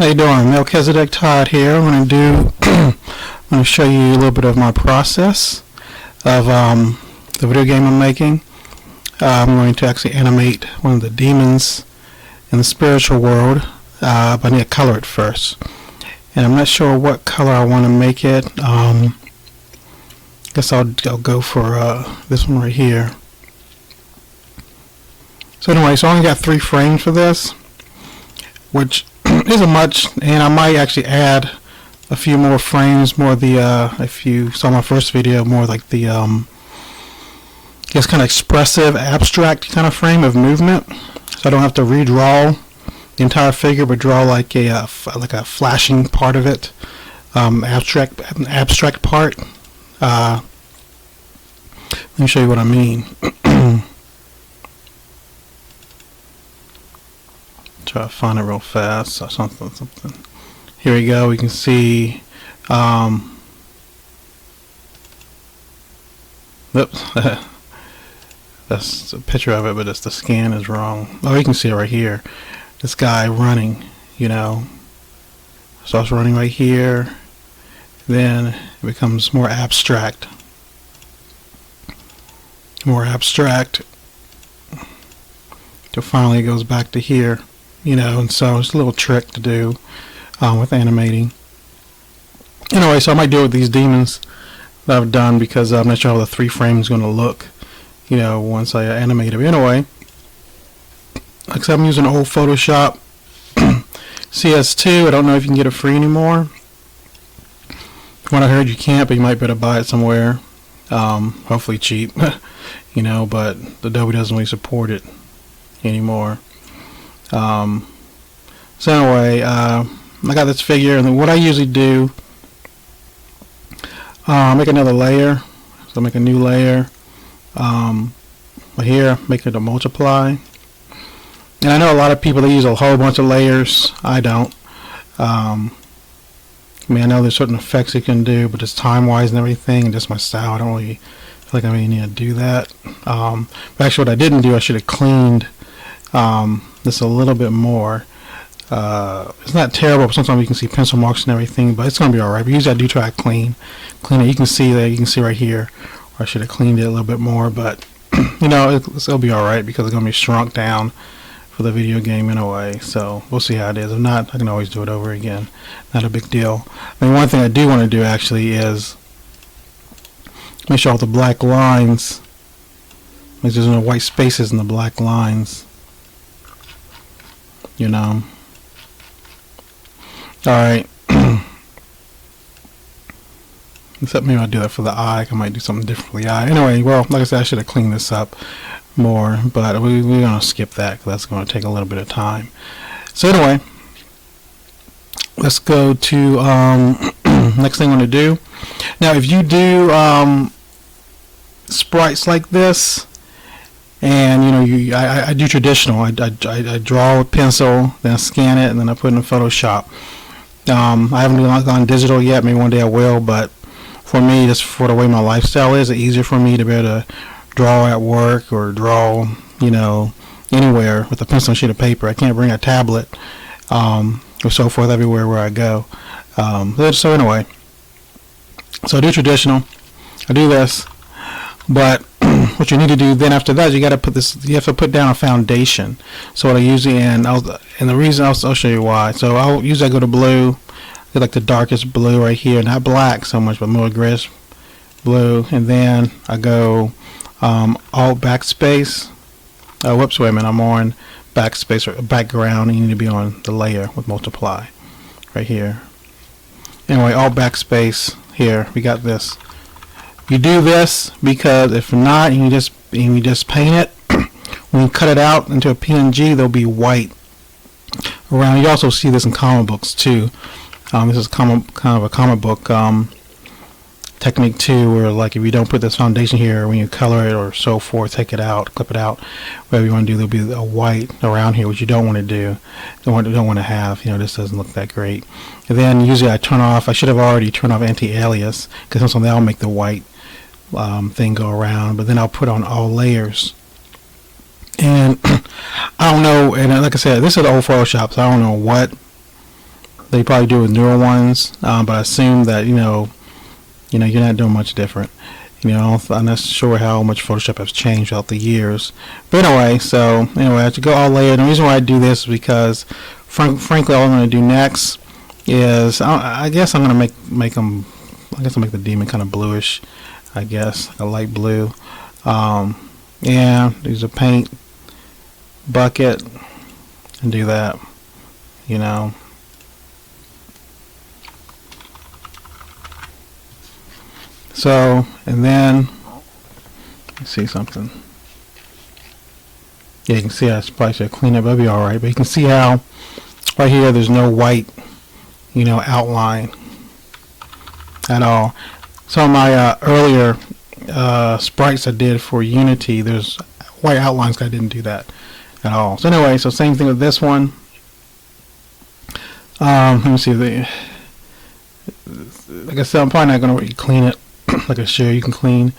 How you doing? Melchizedek Todd here. I'm going to show you a little bit of my process of the video game I'm making. I'm going to actually animate one of the demons in the spiritual world, but I need to color it first. And I'm not sure what color I want to make it. I guess I'll go for this one right here. So anyway, so I only got 3 frames for this, which isn't much, and I might actually add a few more frames, more the if you saw my first video, more like the I guess kind of expressive, abstract kind of frame of movement, so I don't have to redraw the entire figure, but draw like a flashing part of it, abstract part. Let me show you what I mean. Try to find it real fast or something. Here we go. We can see. Oops, that's a picture of it, but the scan is wrong. Oh, you can see it right here. This guy running, you know. Starts running right here. Then it becomes more abstract. More abstract. Till finally it goes back to here. You know, and so it's a little trick to do with animating. Anyway, so I might do it with these demons that I've done, because I'm not sure how the 3 frames is going to look, you know, once I animate it. Anyway, like I said, I'm using old Photoshop CS2. I don't know if you can get it free anymore. From what I heard, you can't, but you might be able to buy it somewhere. Hopefully cheap, you know, but Adobe doesn't really support it anymore. So anyway, I got this figure, and then what I usually do, make another layer. So make a new layer. Here, make it a multiply. And I know a lot of people, they use a whole bunch of layers. I don't. I mean, I know there's certain effects you can do, but just time-wise and everything, and just my style, I don't really feel like I really need to do that. But actually, what I didn't do, I should have cleaned this a little bit more. It's not terrible, but sometimes you can see pencil marks and everything, but it's going to be alright. But usually I do try to clean it. You can see that, you can see right here, or I should have cleaned it a little bit more, but you know, it'll be alright, because it's going to be shrunk down for the video game anyway. So we'll see how it is. If not, I can always do it over again. Not a big deal. I mean, one thing I do want to do actually is make sure all the black lines, like there's no white spaces in the black lines, you know. Alright. Except maybe I'll do that for the eye. I might do something different for the eye. Anyway, well, like I said, I should have cleaned this up more, but we're going to skip that, because that's going to take a little bit of time. So anyway, let's go to next thing I'm going to do. Now, if you do sprites like this, and you know, I do traditional. I draw with pencil, then I scan it, and then I put it in Photoshop. I haven't gone digital yet. Maybe one day I will, but for me, just for the way my lifestyle is, it's easier for me to be able to draw at work or draw, you know, anywhere with a pencil and sheet of paper. I can't bring a tablet or so forth everywhere where I go. So anyway, so I do traditional. I do this, but what you need to do then after that, you got to put this. You have to put down a foundation. So what I usually and the reason I'll show you why. So I'll usually go to blue, get like the darkest blue right here, not black so much, but more grayish blue, and then I go alt backspace. Whoops, wait a minute. I'm on backspace or background, and you need to be on the layer with multiply right here. Anyway, alt backspace here. We got this. You do this because if not, you just paint it. When you cut it out into a PNG, they'll be white around. You also see this in comic books too. This is kind of a comic book technique too, where like if you don't put this foundation here, when you color it or so forth, take it out, clip it out, whatever you want to do, there'll be a white around here, which you don't want to do, don't want to have. You know, this doesn't look that great. And then usually I turn off. I should have already turned off anti-alias, because sometimes that'll make the white thing go around. But then I'll put on all layers. And I don't know, and like I said, this is old Photoshop, so I don't know what they probably do with newer ones, but I assume that you're not doing much different. I'm not sure how much Photoshop has changed throughout the years. But anyway, I have to go all layered. And the reason why I do this is because, frankly, all I'm going to do next is I guess I'm going to make them. I guess I'll make the demon kind of bluish. I guess like a light blue. Yeah, use a paint bucket and do that. So, and then let's see something. Yeah, you can see I probably should clean up. That'll be all right. But you can see how right here there's no white, outline at all. Some of my earlier sprites I did for Unity, there's white outlines. I didn't do that at all. So anyway, so same thing with this one. Let me see. Like I said, I'm probably not going to really clean it. Like I share, you can clean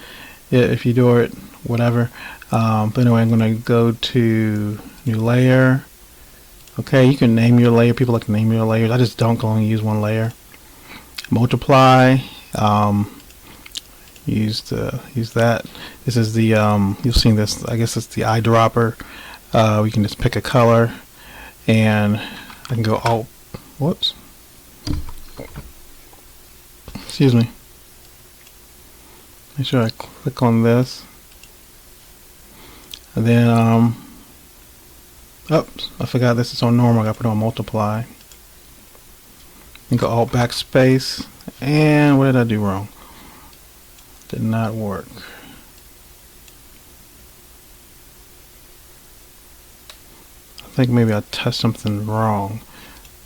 it if you do it, whatever. But anyway, I'm going to go to new layer. Okay, you can name your layer. People like to name your layers. I just don't go and use one layer. Multiply. Use that. This is the you've seen this. I guess it's the eyedropper. We can just pick a color, and I can go alt. Whoops. Excuse me. Make sure I click on this, and then oops, I forgot this is on normal. I got to put on multiply. And go alt backspace, and what did I do wrong? Did not work. I think maybe I touched something wrong.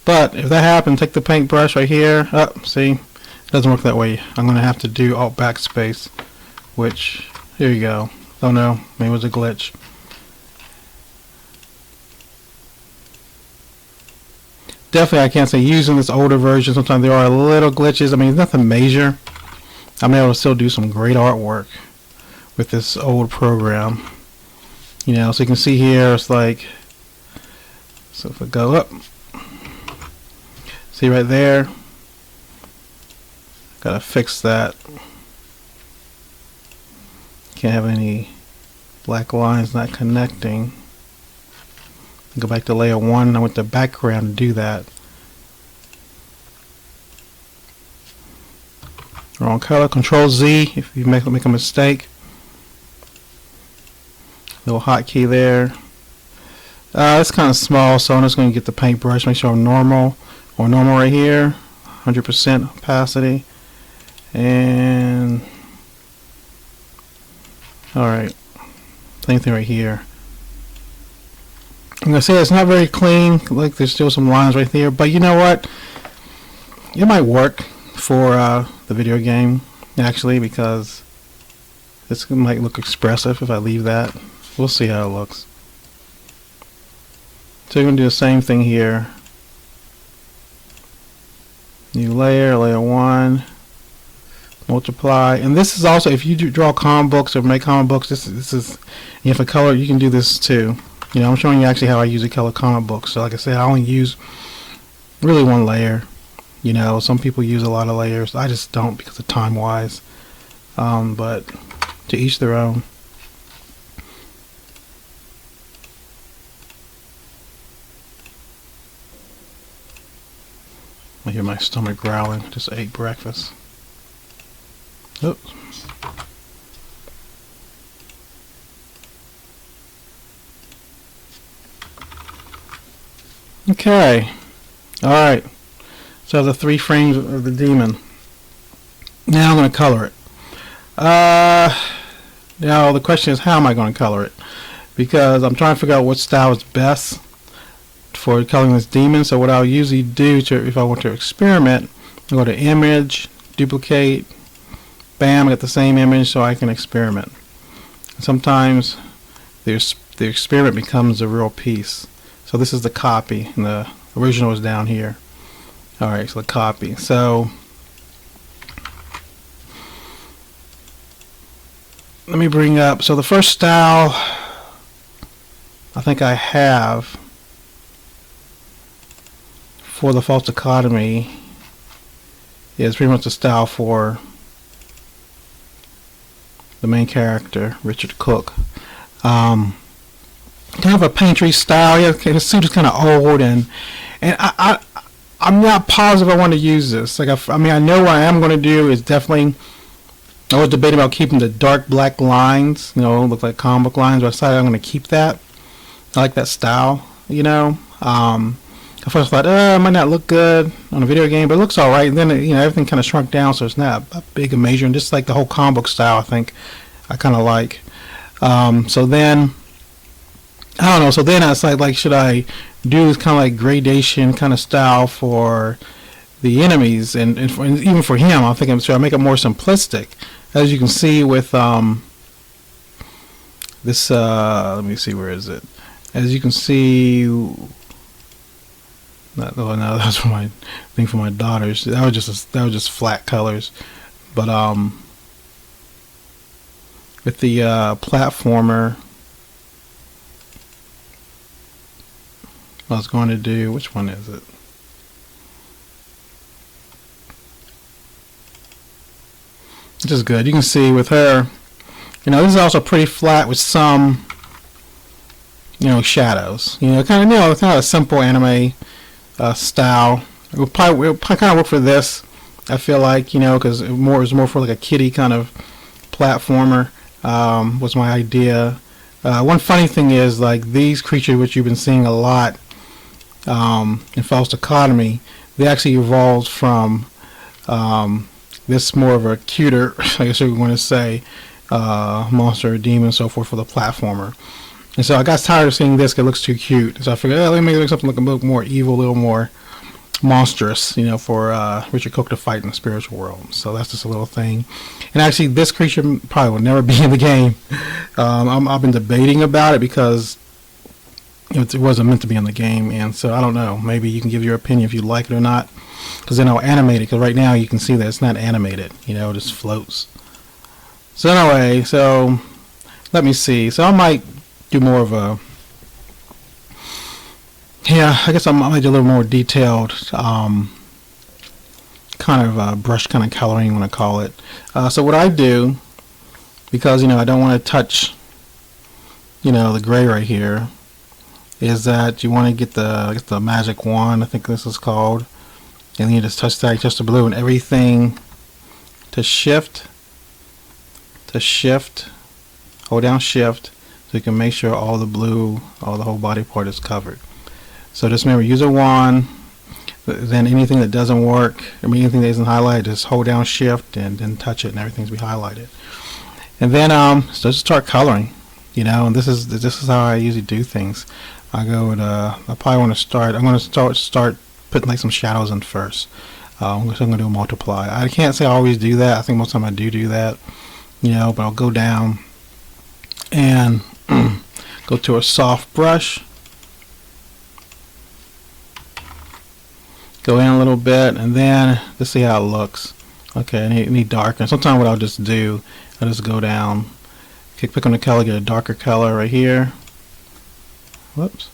But if that happens, take the paintbrush right here. See, it doesn't work that way. I'm going to have to do alt backspace, which, here you go. Oh no, maybe it was a glitch. Definitely, I can't say using this older version. Sometimes there are little glitches. I mean, it's nothing major. I'm able to still do some great artwork with this old program. So you can see here, it's like, so if I go up, see right there, gotta fix that. Can't have any black lines not connecting. Go back to layer 1. I went to background to do that. Wrong color. Control Z if you make a mistake. Little hotkey there. It's kind of small, so I'm just going to get the paintbrush. Make sure I'm normal or normal right here. 100% opacity. And alright. Same thing right here. I'm going to say it's not very clean. Like there's still some lines right there. But you know what? It might work for the video game, actually, because this might look expressive if I leave that. We'll see how it looks. So you're going to do the same thing here. New layer, layer 1. Multiply. And this is also, if you draw comic books or make comic books, this is, if a color, you can do this too. I'm showing you actually how I usually color comic books. So like I said, I only use really one layer. Some people use a lot of layers. I just don't because of time wise. But to each their own. I hear my stomach growling. Just ate breakfast. Oops. Okay. Alright. So the 3 frames of the demon. Now I'm going to color it. Now the question is, how am I going to color it? Because I'm trying to figure out what style is best for coloring this demon. So what I'll usually do if I want to experiment, I'll go to image, duplicate, bam, I get the same image so I can experiment. Sometimes the experiment becomes a real piece. So this is the copy, and the original is down here. Alright, so the copy. So let me bring up, so the first style I think I have for the false dichotomy is pretty much the style for the main character, Richard Cook. Kind of a painterly style. Yeah, his suit is kind of old, and I'm not positive I want to use this. Like, I mean, I know what I am going to do is definitely. I was debating about keeping the dark black lines, you know, look like comic book lines, but I decided I'm going to keep that. I like that style, you know. I first thought, it might not look good on a video game, but it looks all right. And then, you know, everything kind of shrunk down, so it's not a big a major. And just like the whole comic book style, I think I kind of like. So then, I don't know. So then I was like, should I do this kind of like gradation kind of style for the enemies, and even for him? I'm thinking, should I make it more simplistic? As you can see with this, let me see, where is it? As you can see. No, that's for my thing for my daughters. That was just flat colors, but with the platformer, I was going to do, which one is it? Which is good. You can see with her, you know, this is also pretty flat with some, you know, shadows. You know, kind of a simple anime style. It would probably kind of work for this, I feel like, you know, because it was more for like a kiddie kind of platformer. Was my idea. One funny thing is, like, these creatures, which you've been seeing a lot in False Dichotomy, they actually evolved from this more of a cuter, I guess you want to say, monster or demon and so forth for the platformer. And so I got tired of seeing this, 'cause it looks too cute. So I figured, let me make something look a little more evil, a little more monstrous, you know, for Richard Cook to fight in the spiritual world. So that's just a little thing. And actually, this creature probably will never be in the game. I've been debating about it because it wasn't meant to be in the game, and so I don't know. Maybe you can give your opinion if you like it or not, because then I'll animate it. Because right now you can see that it's not animated. You know, it just floats. So anyway, so let me see. So I might do more of a, yeah, I guess I might do a little more detailed kind of brush kind of coloring, you want to call it. So what I do, because, you know, I don't want to touch, you know, the gray right here, is that you want to get the magic wand, I think this is called, and then you just touch that, you touch the blue, and everything to shift, hold down shift, so you can make sure all the blue, all the whole body part is covered. So just remember, use a wand, then anything that doesn't work, I mean anything that isn't highlighted, just hold down shift and then touch it, and everything's be highlighted. And then so just start coloring, you know, and this is how I usually do things. I go and I probably want to start. I'm going to start putting like some shadows in first. So I'm going to do a multiply. I can't say I always do that. I think most of the time I do that, you know. But I'll go down and go to a soft brush, go in a little bit, and then let's see how it looks. Okay, I need darker. Sometimes what I'll just do, I'll just go down, pick on the color, get a darker color right here. Whoops.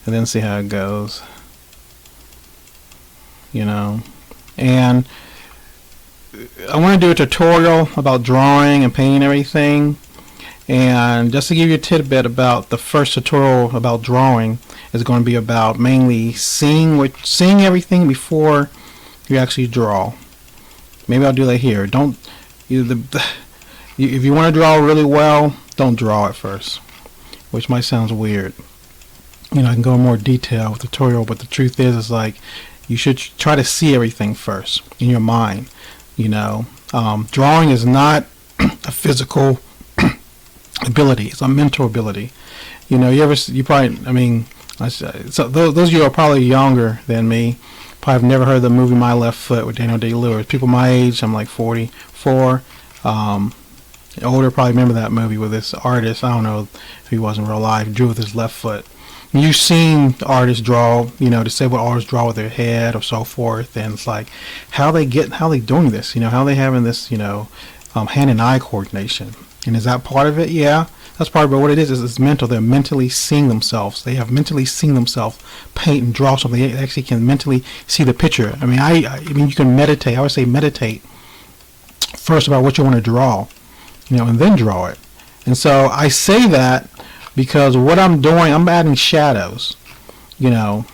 And then see how it goes. You know. And I want to do a tutorial about drawing and painting everything. And just to give you a tidbit about the first tutorial about drawing is going to be about mainly seeing everything before you actually draw. Maybe I'll do that here. If you want to draw really well, don't draw it first, which might sound weird. You know, I can go in more detail with the tutorial, but the truth is like you should try to see everything first in your mind. You know, drawing is not a physical ability; it's a mental ability. You know, you probably, I mean, so those of you who are probably younger than me probably have never heard of the movie My Left Foot with Daniel Day-Lewis. People my age, I'm like 44. Older probably remember that movie with this artist. I don't know if he wasn't real life, drew with his left foot. And you've seen artists draw, you know, to say what artists draw with their head or so forth, and it's like how they doing this, you know, how they having this, you know, hand and eye coordination. And is that part of it? Yeah. That's part of it. What it is it's mental. They're mentally seeing themselves. They have mentally seen themselves paint and draw something. They actually can mentally see the picture. I mean, I mean, you can meditate. I would say meditate first about what you want to draw, you know, and then draw it. And so I say that because what I'm doing, I'm adding shadows, you know,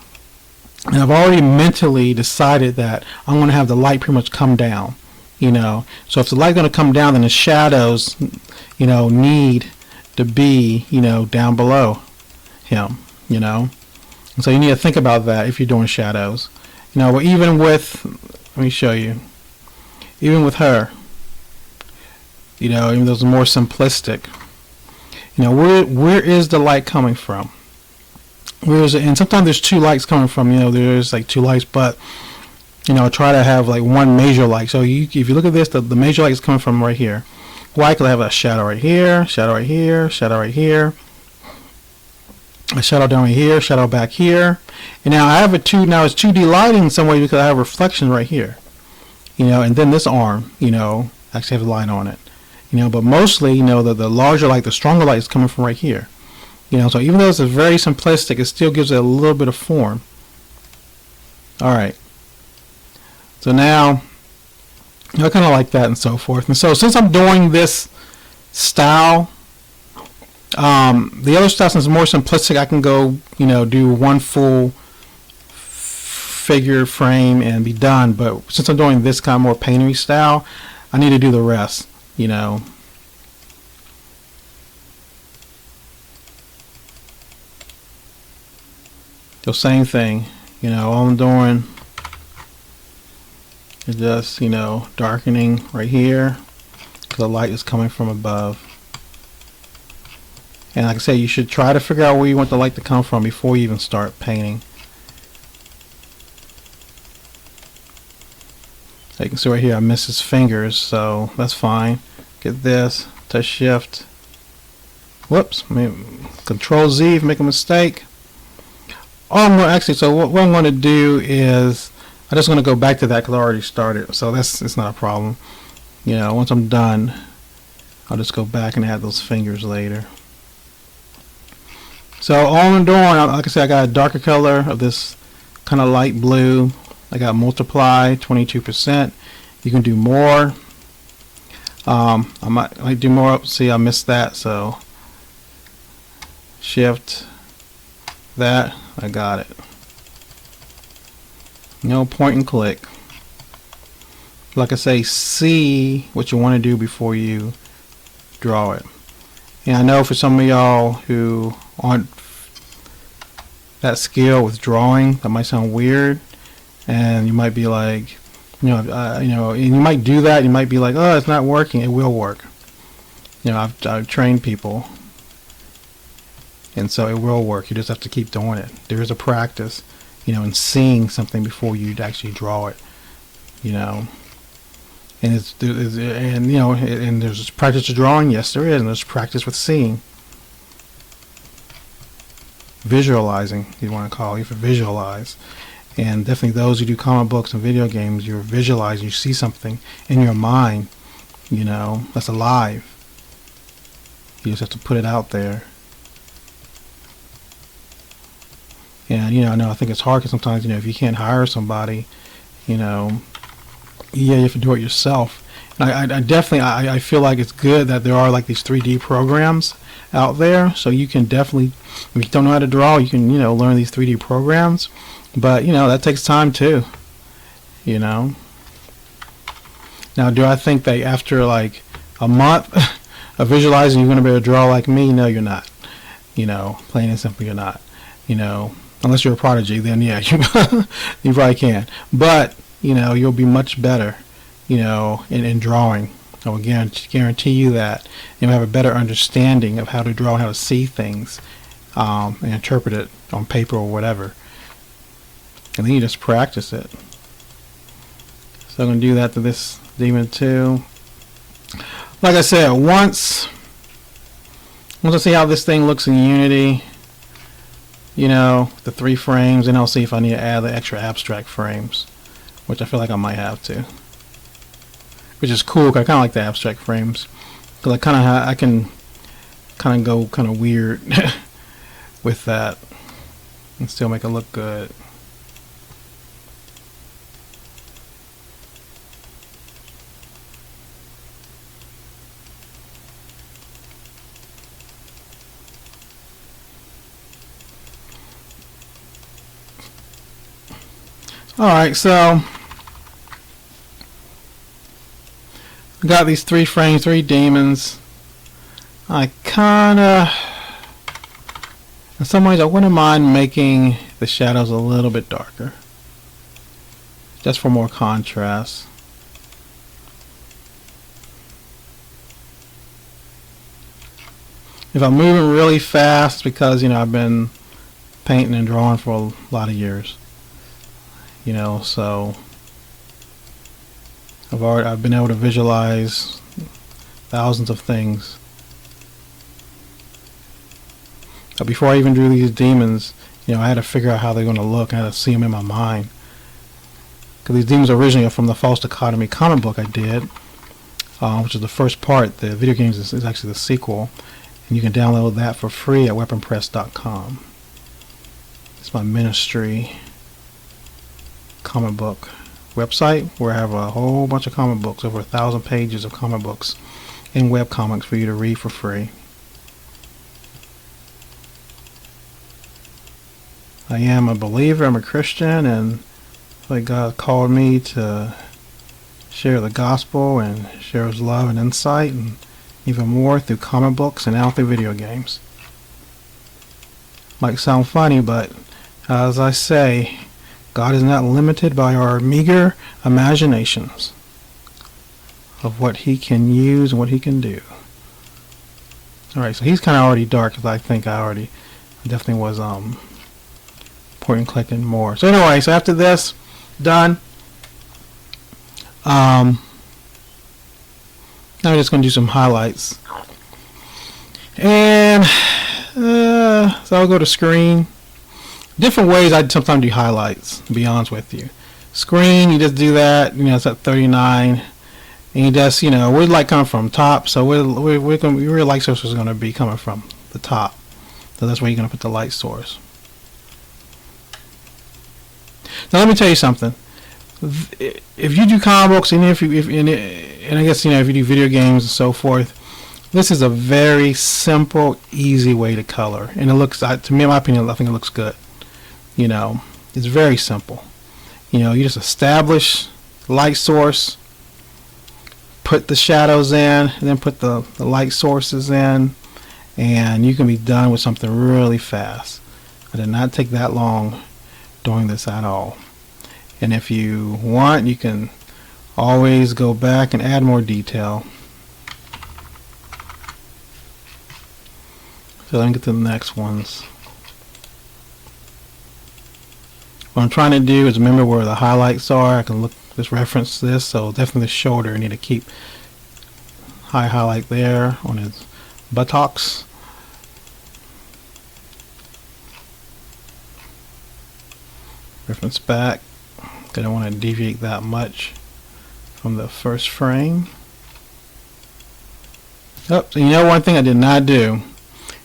and I've already mentally decided that I'm going to have the light pretty much come down, you know. So if the light's going to come down, then the shadows, you know, need to be, you know, down below him, you know. And so you need to think about that if you're doing shadows, you know. But even with, let me show you, even with her, you know, even those are more simplistic, you know, where is the light coming from? Where is it? And sometimes there's two lights coming from, you know, there's like two lights, but, you know, try to have like one major light. So if you look at this, the major light is coming from right here. Why? Because I have a shadow right here, shadow right here, shadow right here, a shadow down right here, shadow back here. And now I have it's 2D lighting in some way because I have reflection right here, you know, and then this arm, you know, actually have a line on it, you know, but mostly, you know, the larger light, the stronger light is coming from right here, you know. So even though it's very simplistic, it still gives it a little bit of form. All right. So now, I kind of like that and so forth. And so since I'm doing this style, the other stuff, since it's more simplistic, I can go, you know, do one full figure frame and be done. But since I'm doing this kind of more paintery style, I need to do the rest, you know. The same thing, you know, all I'm doing is just, you know, darkening right here because the light is coming from above. And like I say, you should try to figure out where you want the light to come from before you even start painting. So you can see right here I missed his fingers, so that's fine. Get this, touch shift, whoops, Control Z if you make a mistake. So what I'm going to do is I'm just going to go back to that because I already started, so it's not a problem. You know, once I'm done, I'll just go back and add those fingers later. So all I'm doing, like I said, I got a darker color of this kind of light blue. I got multiply 22%. You can do more. I might do more. See, I missed that, so shift that. I got it. No point and click. Like I say, see what you want to do before you draw it. And I know for some of y'all who aren't that skilled with drawing, that might sound weird, and you might be like, you know, and you might do that. You might be like, oh, it's not working. It will work. You know, I've trained people. And so it will work. You just have to keep doing it. There is a practice, you know, in seeing something before you actually draw it, you know. And you know, and there's practice to drawing. Yes, there is. And there's practice with seeing, visualizing. You want to call it. You have to visualize. And definitely those who do comic books and video games, you're visualizing. You see something in your mind, you know, that's alive. You just have to put it out there. And, you know, I think it's hard because sometimes, you know, if you can't hire somebody, you know, yeah, you have to do it yourself. And I definitely, I feel like it's good that there are like these 3D programs out there. So you can definitely, if you don't know how to draw, you can, you know, learn these 3D programs. But, you know, that takes time too, you know. Now, do I think that after like a month of visualizing, you're going to be able to draw like me? No, you're not. You know, plain and simple, you're not. You know, unless you're a prodigy, then yeah, you probably can. But, you know, you'll be much better, you know, in drawing. I will guarantee you that. You'll have a better understanding of how to draw, how to see things, and interpret it on paper or whatever. And then you just practice it. So I'm going to do that to this demon too. Like I said, once I see how this thing looks in Unity, you know, the 3 frames, and I'll see if I need to add the extra abstract frames, which I feel like I might have to. Which is cool, because I kind of like the abstract frames, because I can kind of go kind of weird with that and still make it look good. Alright, so we got these 3 frames, 3 demons. I kinda, in some ways I wouldn't mind making the shadows a little bit darker, just for more contrast. If I'm moving really fast, because I've been painting and drawing for a lot of years, so I've been able to visualize thousands of things. But before I even drew these demons, I had to figure out how they're going to look. I had to see them in my mind. Because these demons originally are from the False Dichotomy comic book I did, which is the first part. The video games is actually the sequel. And you can download that for free at weaponpress.com. It's my ministry comic book website where I have a whole bunch of comic books, over 1,000 pages of comic books in web comics for you to read for free. I am a believer, I'm a Christian, and like God called me to share the gospel and share His love and insight, and even more through comic books and now through video games. Might sound funny, but as I say, God is not limited by our meager imaginations of what He can use and what He can do. Alright, so he's kind of already dark, because I think I definitely was point and clicking more. So anyway, so after this, done. Now we're just going to do some highlights. And so I'll go to screen. Different ways I sometimes do highlights, to be honest with you. Screen, you just do that, it's at 39. And you just, we're like coming from top, so we're going, your light source is going to be coming from the top. So that's where you're going to put the light source. Now let me tell you something. If you do comic books, and I guess if you do video games and so forth, this is a very simple, easy way to color, and it looks, to me, in my opinion, I think it looks good. It's very simple. You just establish light source, put the shadows in, and then put the light sources in, and you can be done with something really fast. I did not take that long doing this at all. And if you want, you can always go back and add more detail. So let me get to the next ones. What I'm trying to do is remember where the highlights are. I can just reference this, so definitely the shoulder, I need to keep high highlight there on his buttocks. Reference back. I don't want to deviate that much from the first frame. Oh, so one thing I did not do,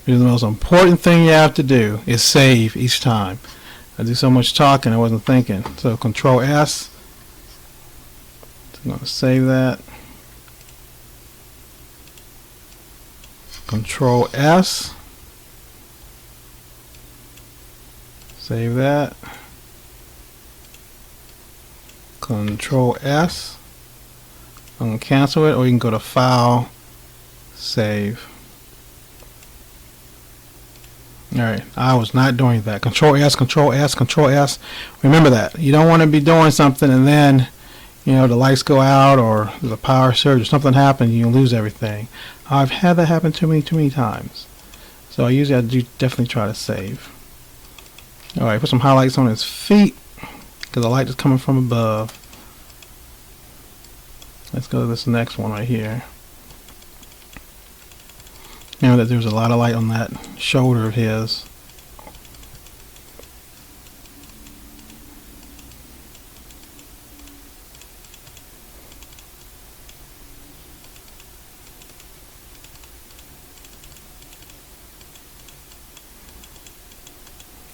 the most important thing you have to do is save each time. I do so much talking I wasn't thinking. So Control S. So I'm going to save that. Control S. Save that. Control S. I'm going to cancel it, or you can go to File, Save. Alright, I was not doing that. Control S, Control S, Control S. Remember that. You don't want to be doing something and then, the lights go out, or there's a power surge, or something happens, you lose everything. I've had that happen too many times. So I do definitely try to save. Alright, put some highlights on his feet, because the light is coming from above. Let's go to this next one right here. Remember that there's a lot of light on that shoulder of his.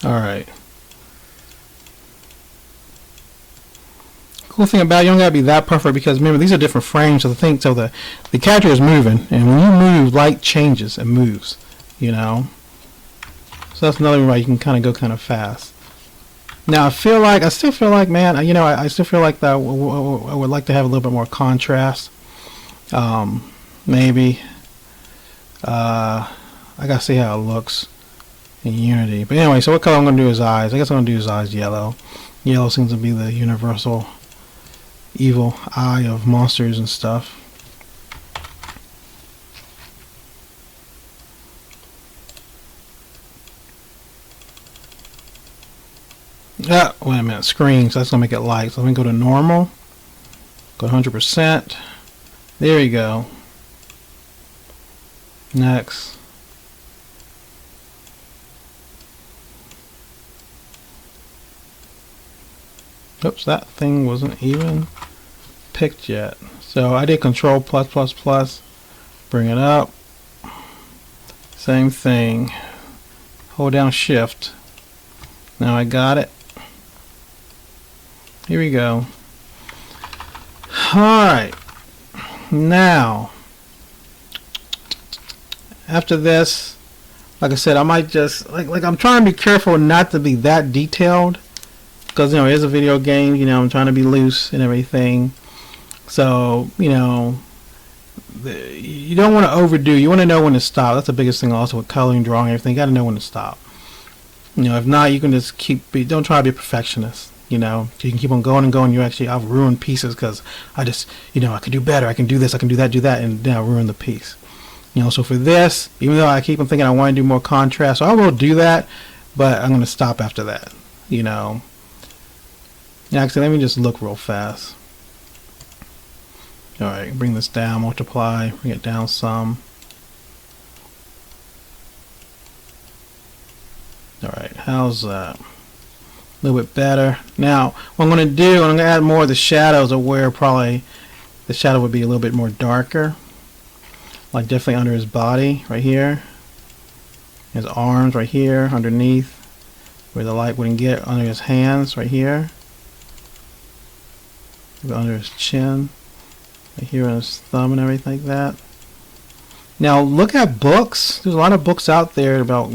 Alright. Cool thing about it, you don't gotta be that perfect because remember these are different frames of the thing, so the character is moving, and when you move, light changes and moves, you know. So that's another reason why you can kind of go kind of fast. Now I still feel like, man, you know, I still feel like that I would like to have a little bit more contrast. Maybe. I gotta see how it looks in Unity. But anyway, so what color I'm gonna do his eyes? I guess I'm gonna do his eyes yellow. Yellow seems to be the universal evil eye of monsters and stuff. Ah, wait a minute, screen, so that's gonna make it light. So let me go to normal, go to 100%. There you go. Next. Oops, that thing wasn't even picked yet. So I did Control plus plus plus, bring it up. Same thing. Hold down Shift. Now I got it. Here we go. Alright. Now, after this, like I said, I might just, like I'm trying to be careful not to be that detailed. Because, you know, it's a video game, you know, I'm trying to be loose and everything. So, you know, you don't want to overdo. You want to know when to stop. That's the biggest thing also with coloring, drawing, everything. You got to know when to stop. You know, if not, you can just don't try to be a perfectionist. You know, you can keep on going and going. I'll ruin pieces because I just, you know, I can do better. I can do this. I can do that, and then I'll ruin the piece. You know, so for this, even though I keep on thinking I want to do more contrast, so I will do that, but I'm going to stop after that. You know. Actually, let me just look real fast. Alright, bring this down, multiply, bring it down some. Alright, how's that? A little bit better. Now, what I'm going to do, I'm going to add more of the shadows of where probably the shadow would be a little bit more darker. Like definitely under his body, right here. His arms, right here, underneath. Where the light wouldn't get, under his hands, right here. Under his chin, right here on his thumb and everything like that. Now look at books. There's a lot of books out there about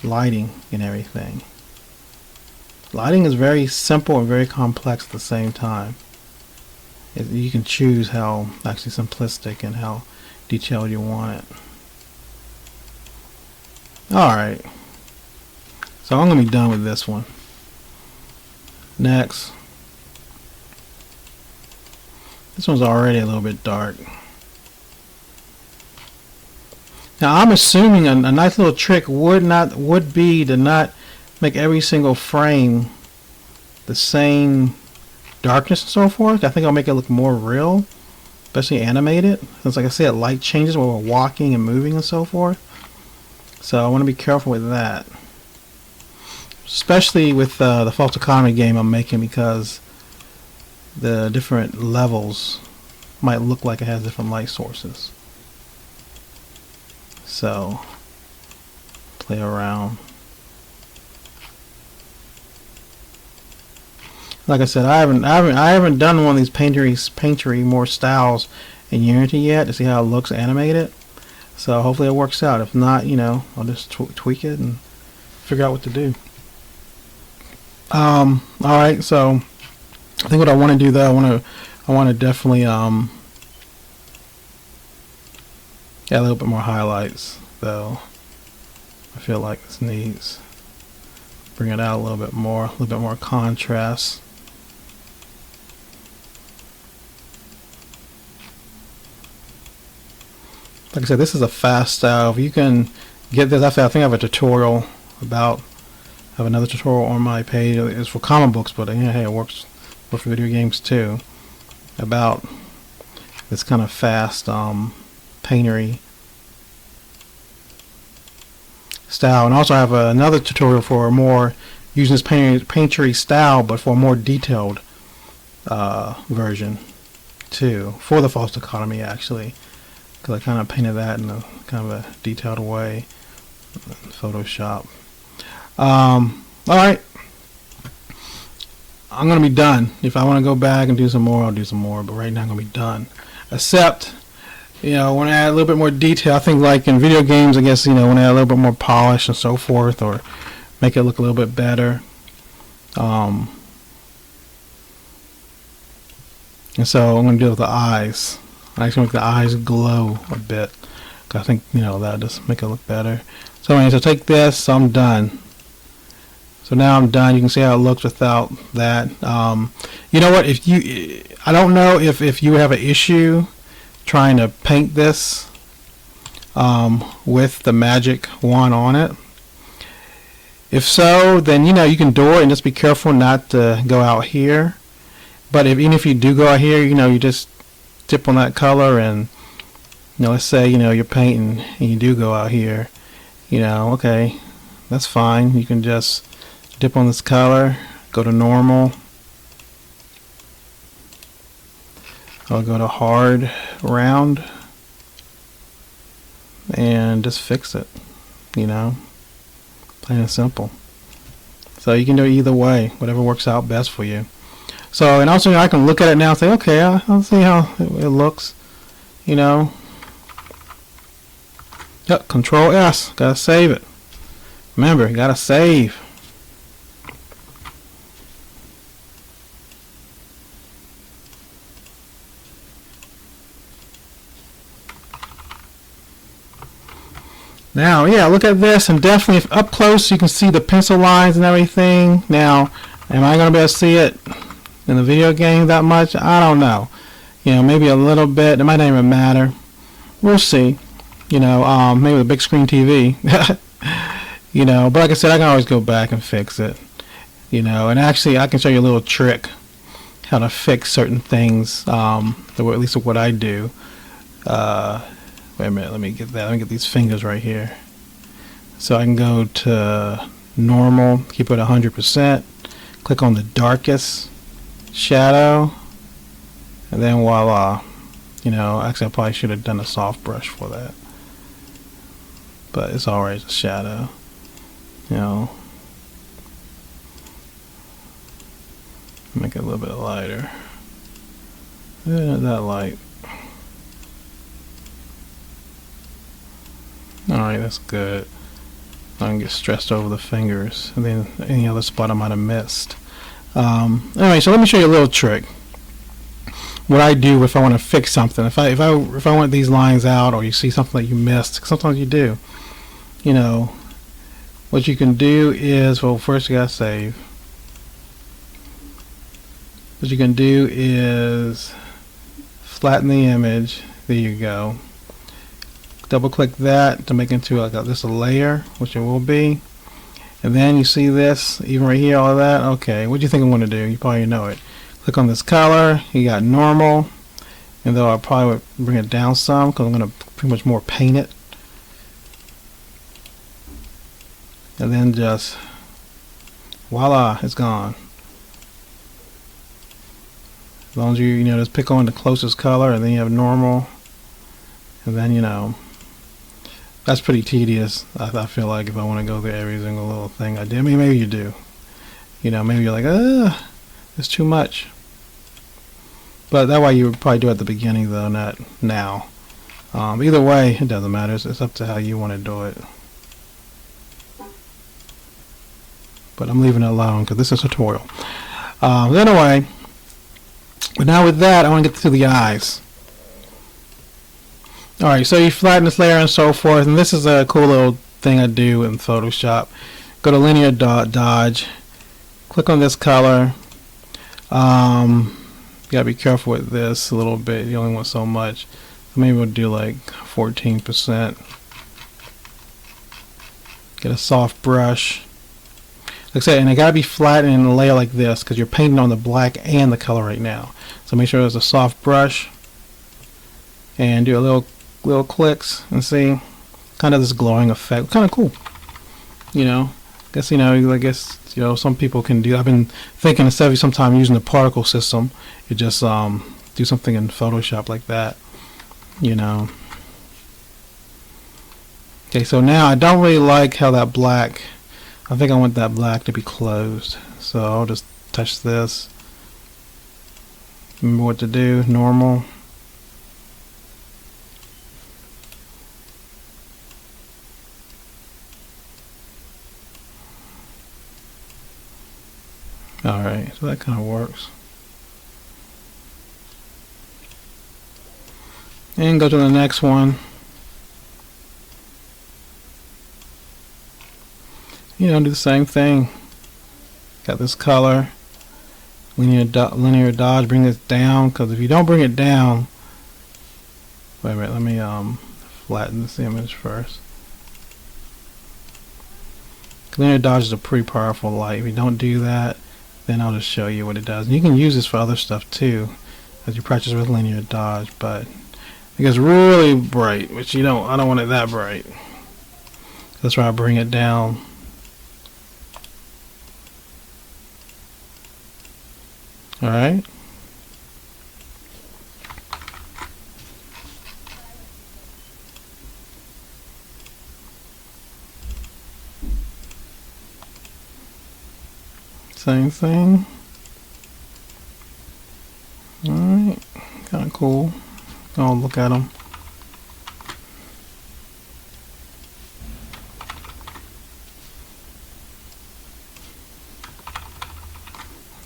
lighting and everything. Lighting is very simple and very complex at the same time. You can choose how actually simplistic and how detailed you want it. Alright. So I'm going to be done with this one. Next. This one's already a little bit dark. Now I'm assuming a nice little trick would be to not make every single frame the same darkness and so forth. I think I'll make it look more real, especially animated. Since like I said, light changes while we're walking and moving and so forth. So I want to be careful with that. Especially with the false economy game I'm making, because the different levels might look like it has different light sources. So play around. Like I said, I haven't done one of these paintery more styles in Unity yet to see how it looks animated. So hopefully it works out. If not, you know, I'll just tweak it and figure out what to do. Alright, so I think what I want to do though, I want to definitely add a little bit more highlights though. I feel like this needs bring it out a little bit more contrast. Like I said, this is a fast style. If you can get this, I think I have a tutorial about. I have another tutorial on my page. It's for comic books, but yeah, hey, it works for video games too. About this kind of fast paintery style, and also I have another tutorial for more using this paintery style, but for a more detailed version too, for the false economy actually, because I kind of painted that in a kind of a detailed way. Photoshop. Alright, I'm going to be done. If I want to go back and do some more, I'll do some more, but right now I'm going to be done. Except, you know, when I add a little bit more detail, I think like in video games, I guess, you know, when I add a little bit more polish and so forth, or make it look a little bit better. And so I'm going to do it with the eyes. I actually make the eyes glow a bit. I think, you know, that just make it look better. So anyway, so take this, so I'm done. So now I'm done. You can see how it looks without that. You know what? If you, I don't know if you have an issue trying to paint this with the magic wand on it. If so, then you know you can do it, and just be careful not to go out here. But even if you do go out here, you know, you just dip on that color, and you know, let's say, you know, you're painting and you do go out here, you know, okay, that's fine. You can just dip on this color, go to normal, I'll go to hard round, and just fix it, you know, plain and simple. So you can do it either way, whatever works out best for you. So, and also, you know, I can look at it now and say, okay, I'll see how it looks, you know. Yep, Control S, gotta save it. Remember, you gotta save. Now, yeah, look at this, and definitely if up close you can see the pencil lines and everything. Now, am I going to be able to see it in the video game that much? I don't know. You know, maybe a little bit. It might not even matter. We'll see. You know, maybe with a big screen TV. You know, but like I said, I can always go back and fix it. You know, and actually I can show you a little trick how to fix certain things, at least what I do. Wait a minute, let me get that. Let me get these fingers right here. So I can go to normal, keep it 100%, click on the darkest shadow, and then voila. You know, actually I probably should have done a soft brush for that. But it's alright, it's a shadow. You know, make it a little bit lighter. Not that light. Alright, that's good. I don't get stressed over the fingers and then any other spot I might have missed. Anyway, so let me show you a little trick. What I do if I want to fix something. If I want these lines out, or you see something that you missed, sometimes you do. You know, what you can do is, well, first you gotta save. What you can do is flatten the image. There you go. Double click that to make it into like this a layer, which it will be. And then you see this, even right here, all of that. Okay, what do you think I'm going to do? You probably know it. Click on this color. You got normal, and though I probably would bring it down some because I'm going to pretty much more paint it. And then just voila, it's gone. As long as you know, just pick on the closest color, and then you have normal, and then, you know, that's pretty tedious. I feel like if I want to go through every single little thing I did. I mean, maybe you do. You know, maybe you're like, it's too much. But that way you would probably do it at the beginning, though, not now. Either way, it doesn't matter. It's up to how you want to do it. But I'm leaving it alone because this is a tutorial. Anyway, but now with that, I want to get to the eyes. Alright, so you flatten this layer and so forth, and this is a cool little thing I do in Photoshop. Go to linear dodge, click on this color. You gotta be careful with this a little bit, you only want so much. Maybe we'll do like 14%. Get a soft brush. Like I said, and it gotta be flat in a layer like this because you're painting on the black and the color right now. So make sure there's a soft brush and do a little clicks and see kind of this glowing effect. Kind of cool, you know. Guess, you know, I guess, you know, some people can do. I've been thinking instead of sometime using the particle system, you just do something in Photoshop like that, you know. Okay, so now I don't really like how that black, I think I want that black to be closed. So I'll just touch this. Remember what to do, normal. Alright, so that kind of works. And go to the next one. You know, do the same thing. Got this color. Linear dodge, bring this down, because if you don't bring it down, wait a minute, let me flatten this image first. Linear dodge is a pretty powerful light. If you don't do that, then I'll just show you what it does. And you can use this for other stuff too, as you practice with linear dodge, but it gets really bright, which I don't want it that bright. That's why I bring it down. Alright. Same thing. Alright. Kind of cool. I'll look at them.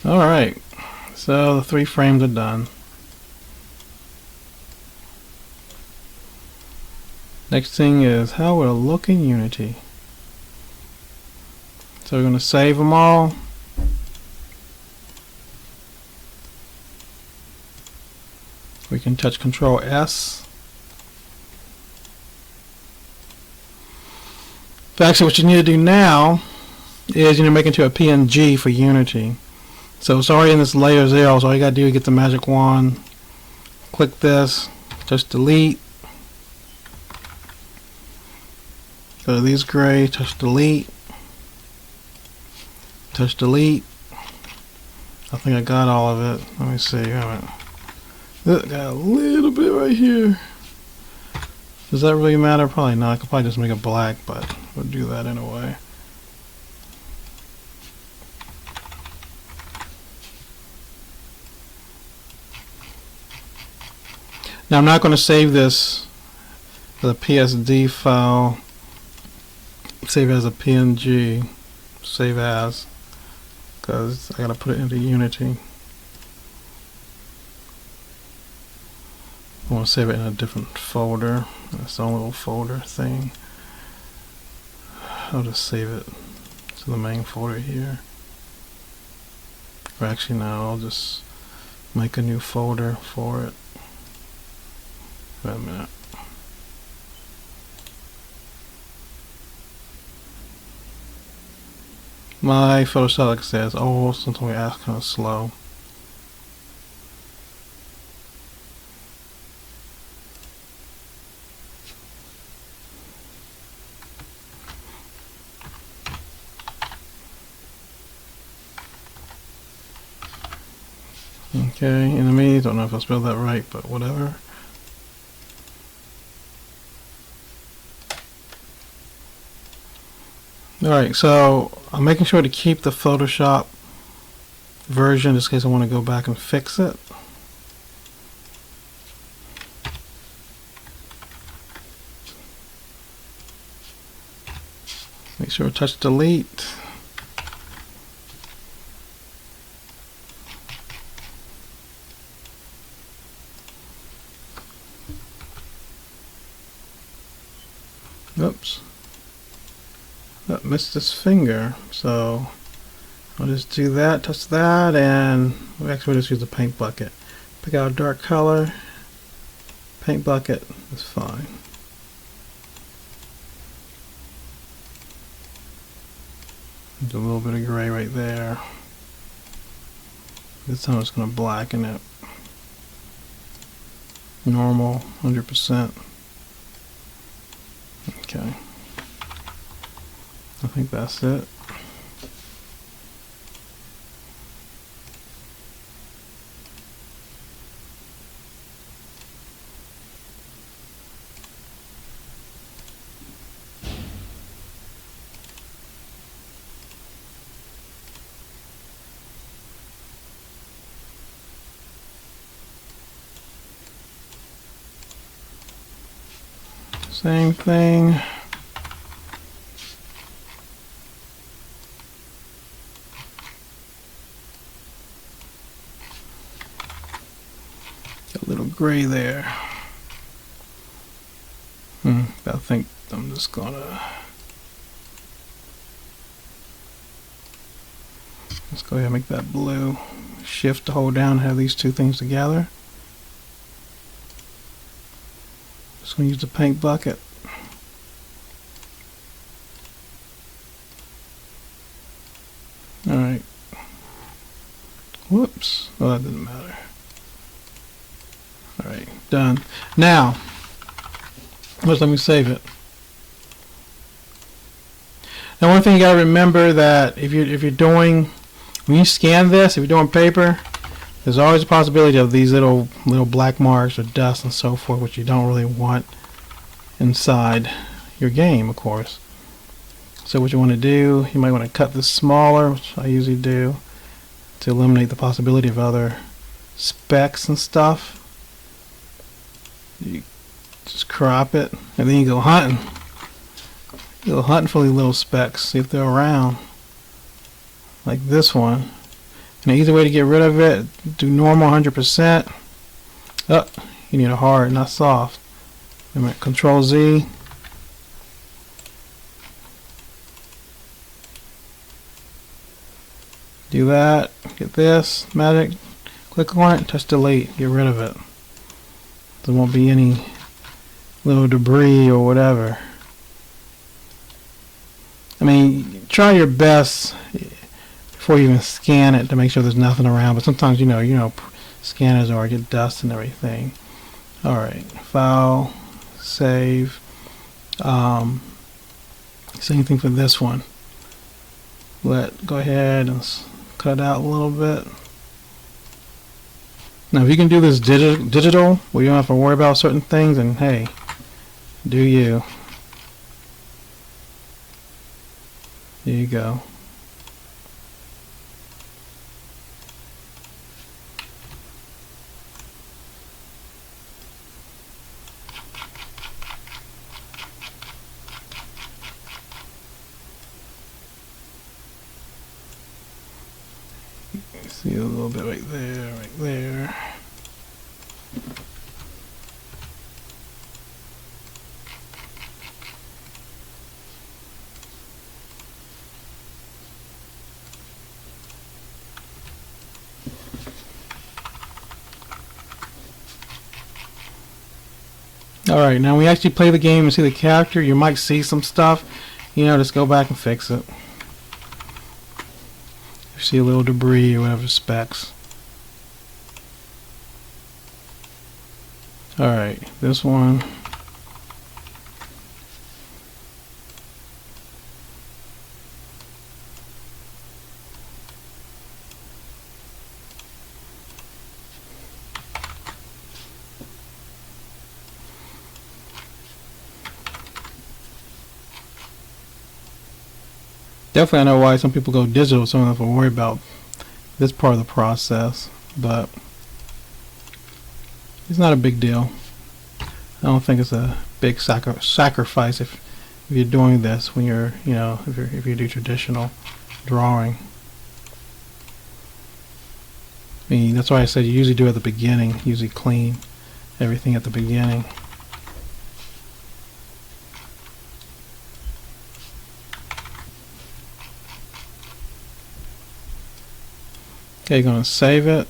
Alright. So the 3 frames are done. Next thing is how it'll look in Unity. So we're going to save them all. We can touch Control S. But actually what you need to do now is make it into a PNG for Unity. So it's already in this layer 0, so all you gotta do is get the magic wand, click this, touch delete, go to these gray, touch delete, touch delete. I think I got all of it. Let me see. Got a little bit right here. Does that really matter? Probably not. I could probably just make it black, but we'll do that anyway. Now I'm not going to save this as a PSD file. Save it as a PNG. Save as, because I got to put it into Unity. I want to save it in a different folder. Its own little folder thing. I'll just save it to the main folder here. Or actually no, I'll just make a new folder for it. Wait a minute. My Photoshop, like I said, is old, sometimes we ask kind of slow. Okay, enemy, don't know if I spelled that right, but whatever. Alright, so I'm making sure to keep the Photoshop version just in case I want to go back and fix it. Make sure to touch delete. Oops. I missed this finger, so I'll just do that, touch that, and we'll just use the paint bucket. Pick out a dark color, paint bucket is fine. Do a little bit of gray right there. This time it's going to blacken it. Normal, 100%. Okay. I think that's it. Same thing. A little gray there. I think I'm just gonna let's go ahead and make that blue. Shift to hold down, have these two things together. Just gonna use the paint bucket. Alright. Whoops. Oh, that didn't matter. Alright, done. Now, let's let me save it. Now, one thing you gotta remember that if you're doing, when you scan this, if you're doing paper, there's always a possibility of these little black marks or dust and so forth, which you don't really want inside your game, of course. So what you want to do, you might want to cut this smaller, which I usually do, to eliminate the possibility of other specks and stuff. You just crop it, and then you go hunting. You go hunting for these little specks, see if they're around. Like this one. And the easy way to get rid of it, do normal 100%. Oh, you need a hard, not soft. Control Z. Do that, get this, magic, click on it, touch delete, get rid of it. There won't be any little debris or whatever. I mean, try your best before you even scan it to make sure there's nothing around, but sometimes you know scanners are get dust and everything. Alright, file, save. Same thing for this one. Go ahead and cut out a little bit. Now if you can do this digital where you don't have to worry about certain things, and hey, do you. There you go. See a little bit right there, right there. Alright, now when we actually play the game and see the character, you might see some stuff. Just go back and fix it. You see a little debris or whatever, specks. Alright, this one. Definitely I know why some people go digital, so I don't have to worry about this part of the process, but it's not a big deal. I don't think it's a big sacrifice if you're doing this when you're, if you do traditional drawing. I mean, that's why I said you usually do it at the beginning, usually clean everything at the beginning. Okay, you're going to save it.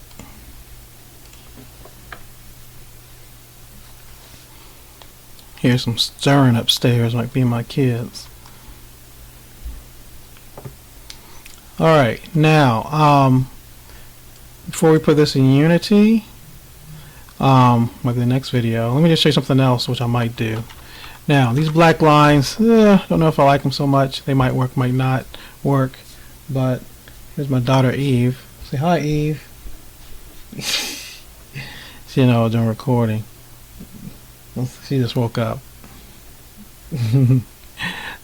Here's some stirring upstairs, might be my kids. Alright, now, before we put this in Unity, maybe the next video, let me just show you something else which I might do. Now, these black lines, don't know if I like them so much. They might work, might not work, but here's my daughter Eve. Say hi, Eve. She knows I'm recording. She just woke up. So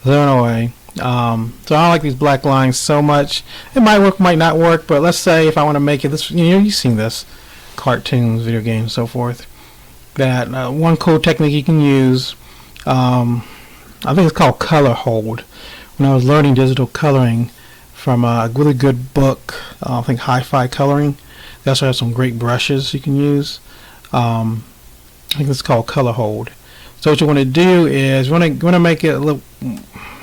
anyway, so I don't like these black lines so much. It might work, might not work, but let's say if I want to make it this, you've seen this, cartoons, video games, so forth. That one cool technique you can use I think it's called Color Hold. When I was learning digital coloring from a really good book, I think Hi-Fi Coloring, they also have some great brushes you can use. I think it's called Color Hold. So what you want to do is you want to make it a little,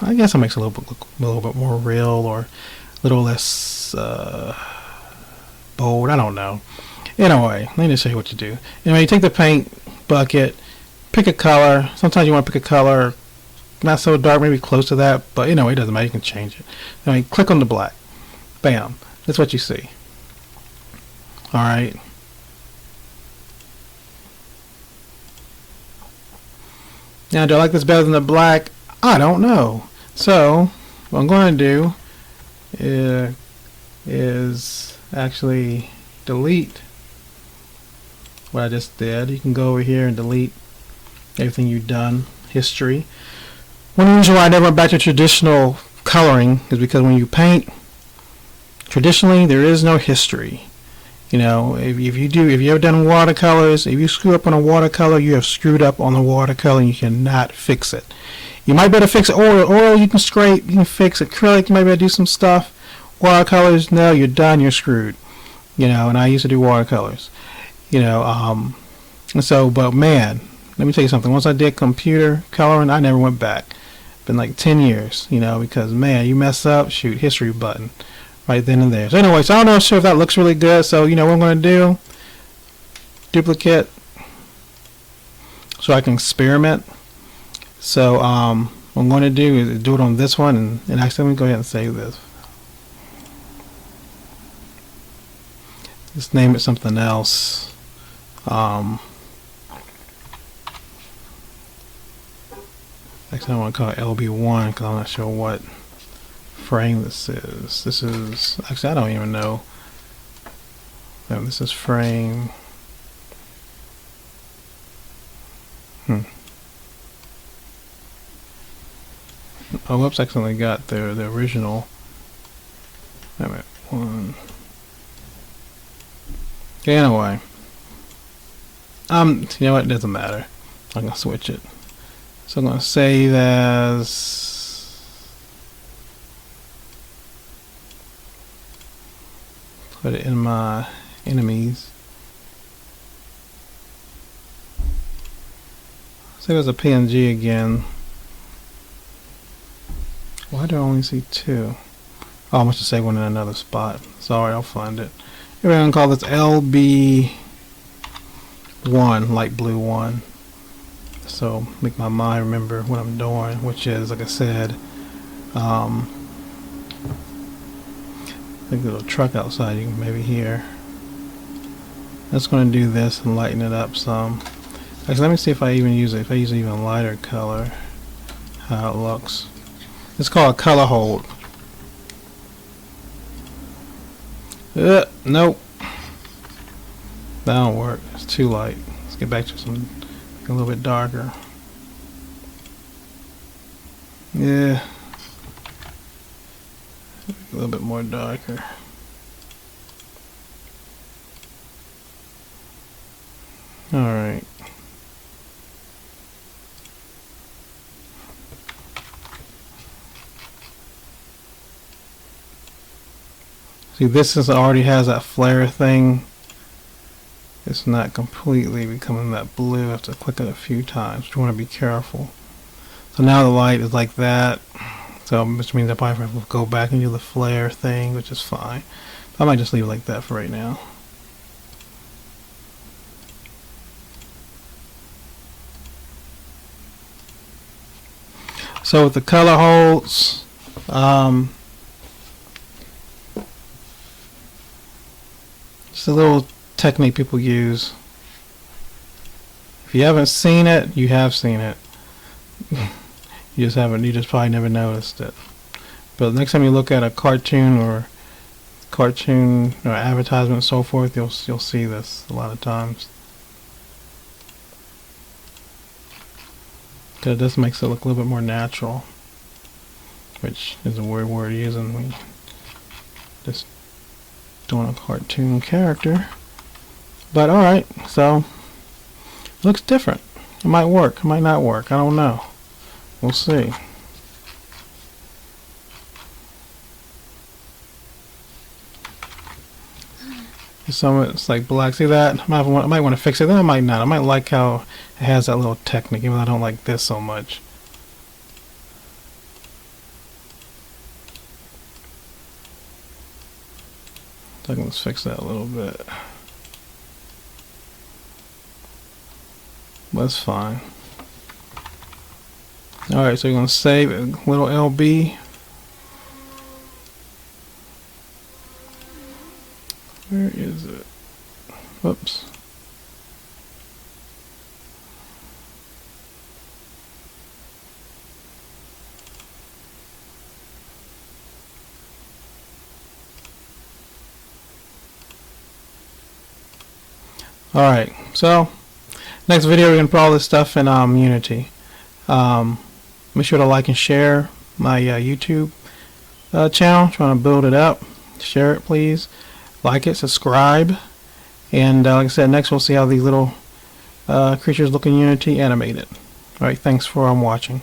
I guess it makes it a little bit more real or a little less bold. I don't know. Anyway, let me just show you what to do. Anyway, you take the paint bucket, pick a color. Sometimes you want to pick a color not so dark, maybe close to that, but anyway, it doesn't matter. You can change it. Anyway, click on the black. Bam. That's what you see. All right. Now, do I like this better than the black? I don't know. So, what I'm going to do is actually delete what I just did. You can go over here and delete everything you've done, history. One reason why I never went back to traditional coloring is because when you paint, traditionally there is no history. You know, if you ever done watercolors, if you screw up on a watercolor, you have screwed up on the watercolor and you cannot fix it. You might be able to fix it. Oil you can scrape, you can fix acrylic, you might be able to do some stuff. Watercolors, no, you're done, you're screwed. You know, and I used to do watercolors. You know, and so, but man, let me tell you something. Once I did computer coloring, I never went back. Been like 10 years, you know, because man, you mess up, shoot, history button right then and there. So anyway, so I don't know sure if that looks really good. So you know what I'm going to do, duplicate, so I can experiment. So what I'm going to do is do it on this one, and actually let me go ahead and save this. Just name it something else. Actually, I want to call it LB1 because I'm not sure what frame this is. This is, actually I don't even know. No, this is frame. Oh, whoops, I accidentally got the original. Wait a minute, one. Okay, anyway. You know what, it doesn't matter. I'm going to switch it. So I'm going to save as, put it in my enemies. Save as a PNG again. Why do I only see two? Oh, I must have saved one in another spot. Sorry, I'll find it. We're going to call this LB1, light blue 1. So make my mind remember what I'm doing, which is, like I said, I think there's a truck outside you can maybe hear. That's going to do this and lighten it up some. Actually, let me see if I even use it. If I use an even lighter color, how it looks. It's called a color hold. Nope. That don't work. It's too light. Let's get back to some a little bit darker. Yeah. A little bit more darker. Alright. See, this already has that flare thing. It's not completely becoming that blue. I have to click it a few times. You want to be careful. So now the light is like that. So which means I probably have to go back and do the flare thing, which is fine. I might just leave it like that for right now. So with the color holds, just a little technique people use. If you haven't seen it, you have seen it. You just probably never noticed it. But next time you look at a cartoon or advertisement and so forth, you'll see this a lot of times. Because this makes it look a little bit more natural, which is a weird word using when just doing a cartoon character. But alright, so looks different. It might work, it might not work, I don't know. We'll see. Some of it's like black. See that? I might want to fix it. Then I might not. I might like how it has that little technique, even though I don't like this so much. So let's fix that a little bit. That's fine. Alright, so you're going to save a little LB. Where is it? Whoops. Alright, so next video we're going to put all this stuff in Unity. Make sure to like and share my YouTube channel. Trying to build it up. Share it, please. Like it, subscribe, and like I said, next we'll see how these little creatures look in Unity animated. Alright, thanks for watching.